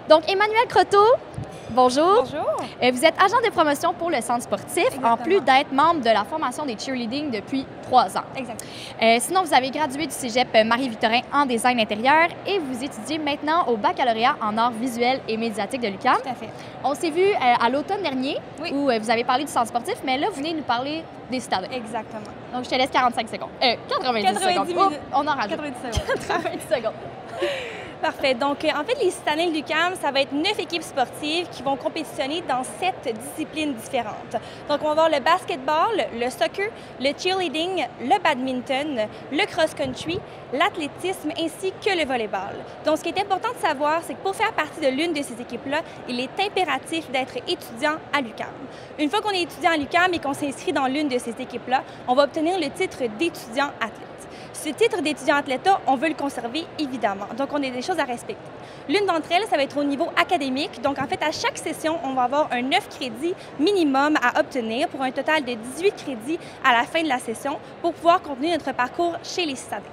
Donc, Emmanuelle Croteau, bonjour. Bonjour. Vous êtes agent de promotion pour le centre sportif, Exactement. en plus d'être membre de la formation des cheerleading depuis 3 ans. Exactement. Sinon, vous avez gradué du cégep Marie-Victorin en design intérieur et vous étudiez maintenant au baccalauréat en arts visuels et médiatiques de l'UQAM. Tout à fait. On s'est vu à l'automne dernier Oui. où vous avez parlé du centre sportif, mais là, vous venez nous parler des citadins. Exactement. Donc, je te laisse 45 secondes. 90 secondes. 90 Oh, minutes. on en rajoute. 90 secondes. 90 secondes. Parfait. Donc, en fait, les citadins de l'UQAM, ça va être 9 équipes sportives qui vont compétitionner dans 7 disciplines différentes. Donc, on va avoir le basketball, le soccer, le cheerleading, le badminton, le cross-country, l'athlétisme ainsi que le volleyball. Donc, ce qui est important de savoir, c'est que pour faire partie de l'une de ces équipes-là, il est impératif d'être étudiant à l'UQAM. Une fois qu'on est étudiant à l'UQAM et qu'on s'inscrit dans l'une de ces équipes-là, on va obtenir le titre d'étudiant athlète. Ce titre d'étudiant athlète-là, on veut le conserver, évidemment. Donc, on a des choses à respecter. L'une d'entre elles, ça va être au niveau académique. Donc, en fait, à chaque session, on va avoir un 9 crédits minimum à obtenir pour un total de 18 crédits à la fin de la session pour pouvoir continuer notre parcours chez les citadins.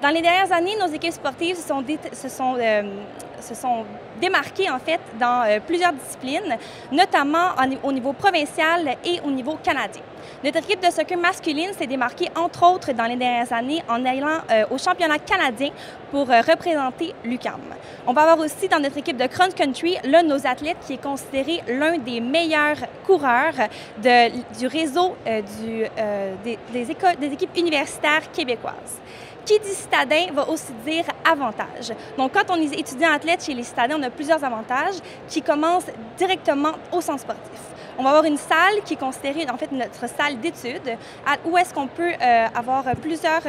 Dans les dernières années, nos équipes sportives se sont démarquées, en fait, dans plusieurs disciplines, notamment au niveau provincial et au niveau canadien. Notre équipe de soccer masculine s'est démarquée, entre autres, dans les dernières années en allant au championnat canadien pour représenter l'UQAM. On va avoir aussi dans notre équipe de cross-country l'un de nos athlètes qui est considéré l'un des meilleurs coureurs du réseau des équipes universitaires québécoises. Qui dit citadin va aussi dire avantage. Donc, quand on est étudiant athlète chez les citadins, on a plusieurs avantages qui commencent directement au centre sportif. On va avoir une salle qui est considérée, en fait, notre salle d'études, où est-ce qu'on peut avoir plusieurs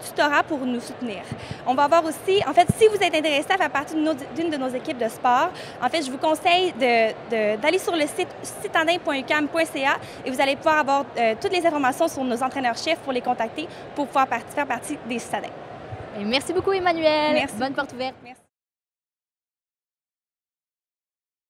tutorats pour nous soutenir. On va avoir aussi, en fait, si vous êtes intéressé à faire partie d'une de nos équipes de sport, en fait, je vous conseille d'aller sur le site citadin.uqam.ca et vous allez pouvoir avoir toutes les informations sur nos entraîneurs-chefs pour les contacter pour pouvoir faire partie des citadins. Merci beaucoup, Emmanuelle. Merci. Bonne porte ouverte. Merci.